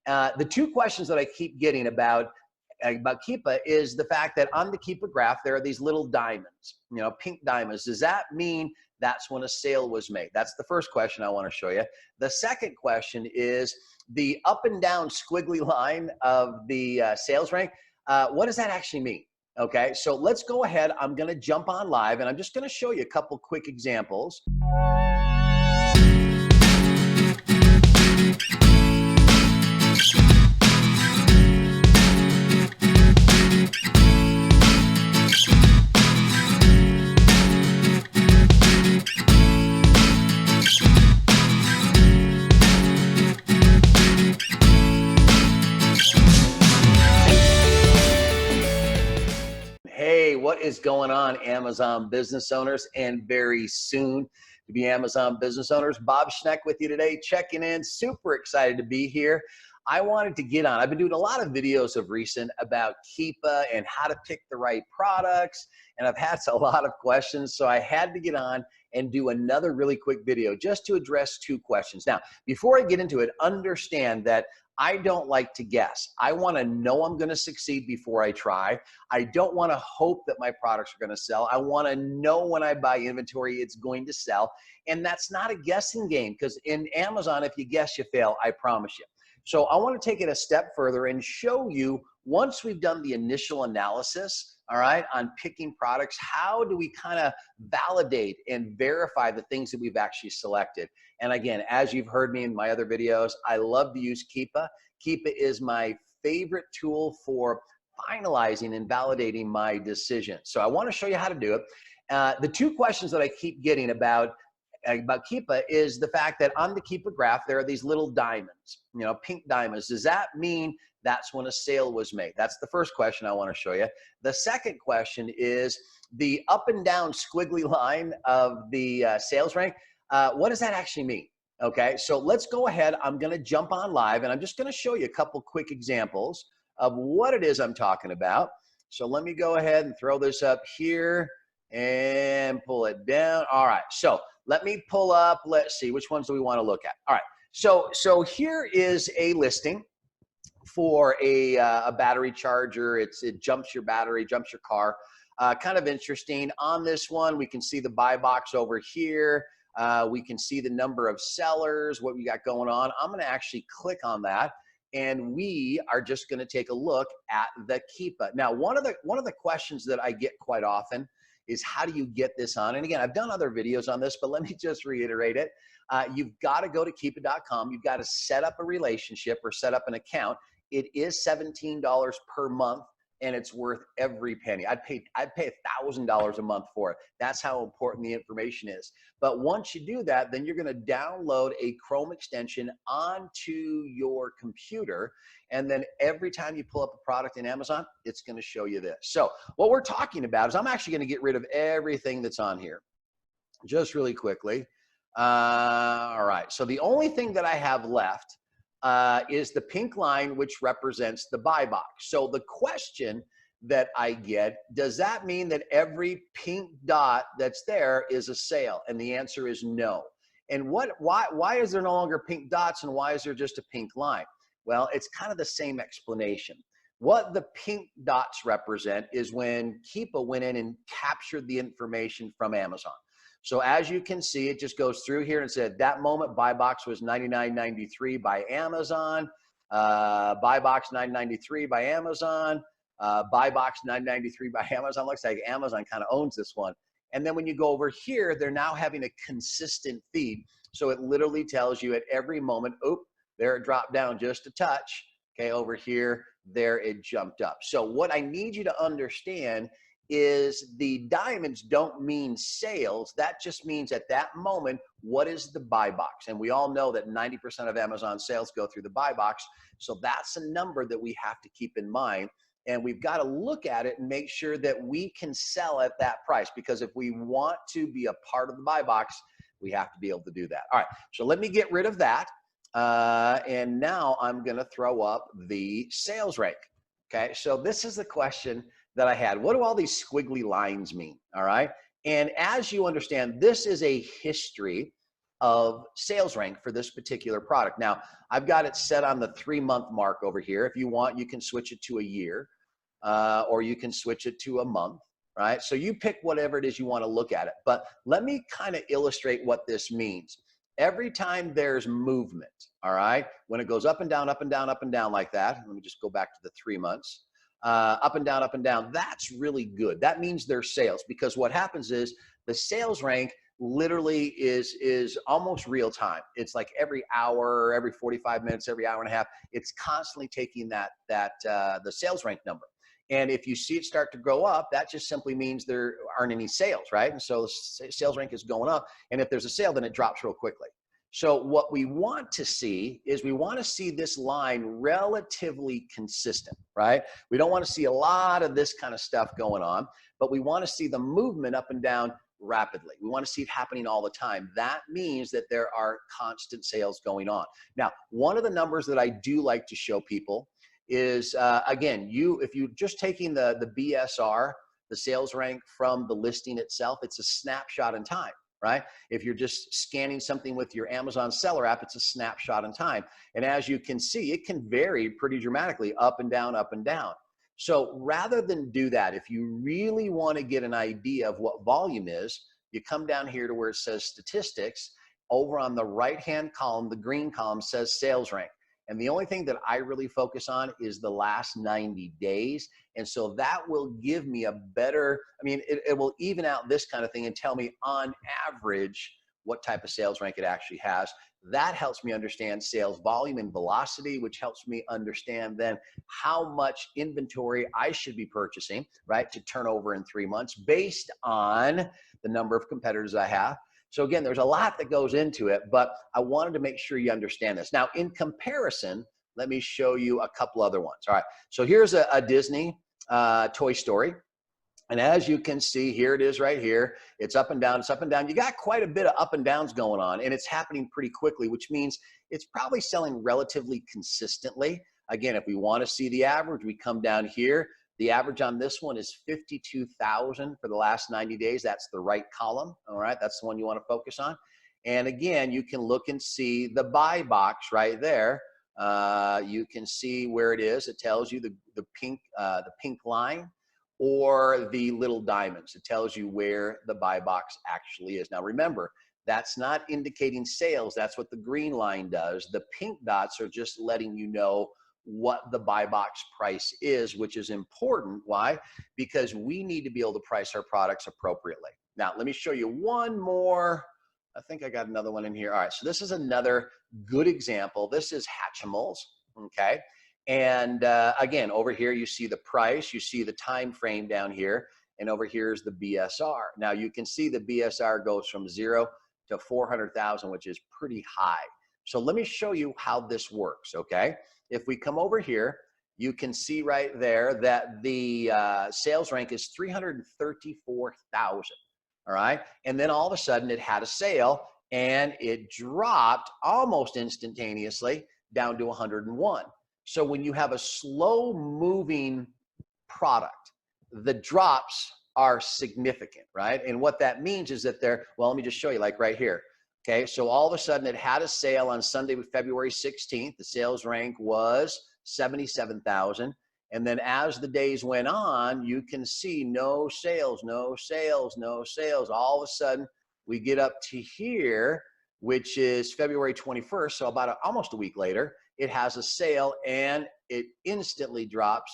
The two questions that I keep getting about Keepa is the fact that on the Keepa graph, there are these little diamonds, pink diamonds. Does that mean that's when a sale was made? That's the first question I want to show you. The second question is the up and down squiggly line of the sales rank. What does that actually mean? Okay, so let's go ahead. I'm going to jump on live and I'm just going to show you a couple quick examples. Hey, what is going on, Amazon business owners, and very soon to be Amazon business owners? Bob Schneck with you today, checking in. Super excited to be here. I wanted to get on. I've been doing a lot of videos of recent about Keepa and how to pick the right products, and I've had a lot of questions, so I had to get on and do another really quick video just to address two questions. Now, before I get into it, understand that I don't like to guess. I want to know I'm going to succeed before I try. I don't want to hope that my products are going to sell. I want to know when I buy inventory it's going to sell. And that's not a guessing game, because in Amazon, if you guess, you fail, I promise you. So I want to take it a step further and show you, once we've done the initial analysis, all right, on picking products, how do we kind of validate and verify the things that we've actually selected? And again, as you've heard me in my other videos, I love to use Keepa. Keepa is my favorite tool for finalizing and validating my decisions. So I want to show you how to do it. The two questions that I keep getting about Keepa is the fact that on the Keepa graph, there are these little diamonds, pink diamonds. Does that mean that's when a sale was made? That's the first question I want to show you. The second question is the up and down squiggly line of the sales rank. What does that actually mean? Okay, so let's go ahead. I'm going to jump on live and I'm just going to show you a couple quick examples of what it is I'm talking about. So let me go ahead and throw this up here and pull it down. All right, so let me pull up. Let's see, which ones do we want to look at? All right, so here is a listing for a battery charger. It jumps your battery, jumps your car. Kind of interesting. On this one, we can see the buy box over here. We can see the number of sellers, what we got going on. I'm going to actually click on that, and we are just going to take a look at the Keepa. Now, one of the questions that I get quite often is, how do you get this on? And again, I've done other videos on this, but let me just reiterate it. You've got to go to Keepa.com. You've got to set up a relationship or set up an account. It is $17 per month, and it's worth every penny. I'd pay $1,000 a month for it. That's how important the information is. But once you do that, then you're going to download a Chrome extension onto your computer, and then every time you pull up a product in Amazon, it's going to show you this. So what we're talking about is, I'm actually going to get rid of everything that's on here just really quickly. All right, so the only thing that I have left is the pink line, which represents the buy box. So the question that I get, does that mean that every pink dot that's there is a sale? And the answer is no. And why is there no longer pink dots, and why is there just a pink line? Well, it's kind of the same explanation. What the pink dots represent is when Keepa went in and captured the information from Amazon. So as you can see, it just goes through here and said that moment buy box was $99.93 by Amazon, buy box $9.93 by Amazon, buy box $9.93 by Amazon. Looks like Amazon kind of owns this one. And then when you go over here, they're now having a consistent feed. So it literally tells you at every moment, oop, there it dropped down just a touch. Okay, over here, there it jumped up. So what I need you to understand is the diamonds don't mean sales. That just means at that moment, what is the buy box? And we all know that 90% of Amazon sales go through the buy box. So that's a number that we have to keep in mind. And we've got to look at it and make sure that we can sell at that price, because if we want to be a part of the buy box, we have to be able to do that. All right, so let me get rid of that. And now I'm going to throw up the sales rank. Okay, so this is the question that I had. What do all these squiggly lines mean? All right. And as you understand, this is a history of sales rank for this particular product. Now, I've got it set on the 3-month mark over here. If you want, you can switch it to a year, or you can switch it to a month, right? So you pick whatever it is you want to look at it. But let me kind of illustrate what this means. Every time there's movement, all right, when it goes up and down, up and down, up and down like that, let me just go back to the 3 months, up and down, that's really good. That means there's sales, because what happens is the sales rank literally is almost real time. It's like every hour, every 45 minutes, every hour and a half, it's constantly taking the sales rank number. And if you see it start to go up, that just simply means there aren't any sales, right? And so sales rank is going up. And if there's a sale, then it drops real quickly. So what we want to see is we want to see this line relatively consistent, right? We don't want to see a lot of this kind of stuff going on, but we want to see the movement up and down rapidly. We want to see it happening all the time. That means that there are constant sales going on. Now, one of the numbers that I do like to show people is, again, if you're just taking the BSR, the sales rank from the listing itself, it's a snapshot in time, right? If you're just scanning something with your Amazon seller app, it's a snapshot in time. And as you can see, it can vary pretty dramatically, up and down, up and down. So rather than do that, if you really want to get an idea of what volume is, you come down here to where it says statistics. Over on the right-hand column, the green column says sales rank. And the only thing that I really focus on is the last 90 days. And so that will give me a better, it will even out this kind of thing and tell me on average what type of sales rank it actually has. That helps me understand sales volume and velocity, which helps me understand then how much inventory I should be purchasing, right, to turn over in 3 months based on the number of competitors I have. So again, there's a lot that goes into it, but I wanted to make sure you understand this. Now, in comparison, let me show you a couple other ones. All right, so here's a Disney Toy Story. And as you can see, here it is right here. It's up and down, it's up and down. You got quite a bit of up and downs going on, and it's happening pretty quickly, which means it's probably selling relatively consistently. Again, if we want to see the average, we come down here. The average on this one is 52,000 for the last 90 days. That's the right column, all right? That's the one you want to focus on. And again, you can look and see the buy box right there. You can see where it is. It tells you the pink line, or the little diamonds. It tells you where the buy box actually is. Now remember, that's not indicating sales. That's what the green line does. The pink dots are just letting you know what the buy box price is, which is important. Why? Because we need to be able to price our products appropriately. Now, let me show you one more. I think I got another one in here. All right, so this is another good example. This is Hatchimals, okay? And again, over here, you see the price, you see the time frame down here, and over here is the BSR. Now, you can see the BSR goes from 0 to 400,000, which is pretty high. So let me show you how this works, okay? If we come over here, you can see right there that the sales rank is 334,000, all right? And then all of a sudden, it had a sale, and it dropped almost instantaneously down to 101. So when you have a slow moving product, the drops are significant, right? And what that means is that well, let me just show you, like right here. Okay, so all of a sudden it had a sale on Sunday, February 16th. The sales rank was 77,000. And then as the days went on, you can see no sales, no sales, no sales. All of a sudden we get up to here, which is February 21st. So about almost a week later, it has a sale, and it instantly drops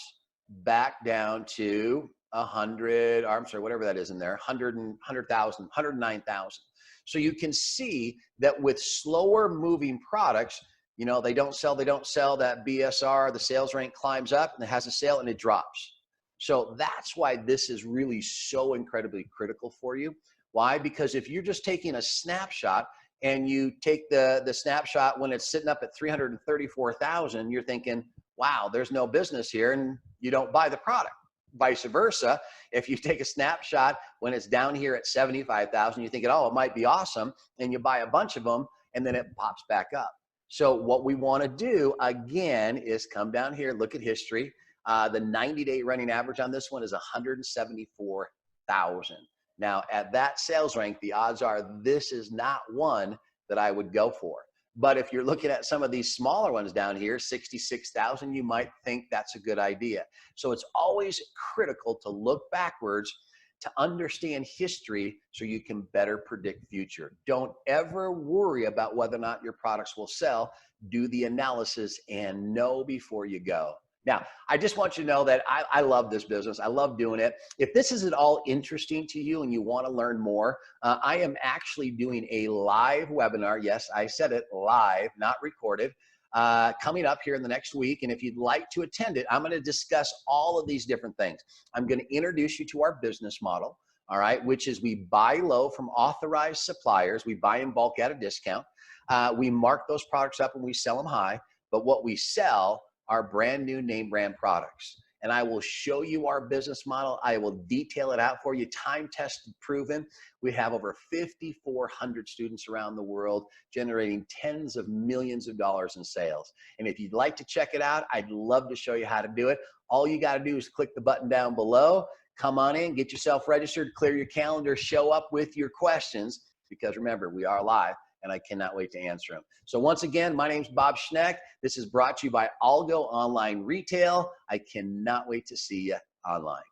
back down to 100, or I'm sorry, whatever that is in there, 100,000, 109,000. So you can see that with slower moving products, you know, they don't sell, that BSR, the sales rank climbs up, and it has a sale, and it drops. So that's why this is really so incredibly critical for you. Why? Because if you're just taking a snapshot, and you take the snapshot when it's sitting up at 334,000, you're thinking, wow, there's no business here, and you don't buy the product. Vice versa, if you take a snapshot when it's down here at 75,000, you're thinking, oh, it might be awesome, and you buy a bunch of them, and then it pops back up. So what we want to do, again, is come down here, look at history. The 90-day running average on this one is 174,000. Now, at that sales rank, the odds are this is not one that I would go for. But if you're looking at some of these smaller ones down here, 66,000, you might think that's a good idea. So it's always critical to look backwards to understand history so you can better predict future. Don't ever worry about whether or not your products will sell. Do the analysis and know before you go. Now, I just want you to know that I love this business. I love doing it. If this is at all interesting to you and you want to learn more, I am actually doing a live webinar. Yes, I said it, live, not recorded, coming up here in the next week. And if you'd like to attend it, I'm going to discuss all of these different things. I'm going to introduce you to our business model, all right, which is we buy low from authorized suppliers. We buy in bulk at a discount. We mark those products up and we sell them high. But what we sell are brand new name brand products. And I will show you our business model. I will detail it out for you, time tested, proven. We have over 5,400 students around the world generating tens of millions of dollars in sales. And if you'd like to check it out, I'd love to show you how to do it. All you got to do is click the button down below, come on in, get yourself registered, clear your calendar, show up with your questions, because remember, we are live. And I cannot wait to answer them. So once again, my name's Bob Schneck. This is brought to you by Algo Online Retail. I cannot wait to see you online.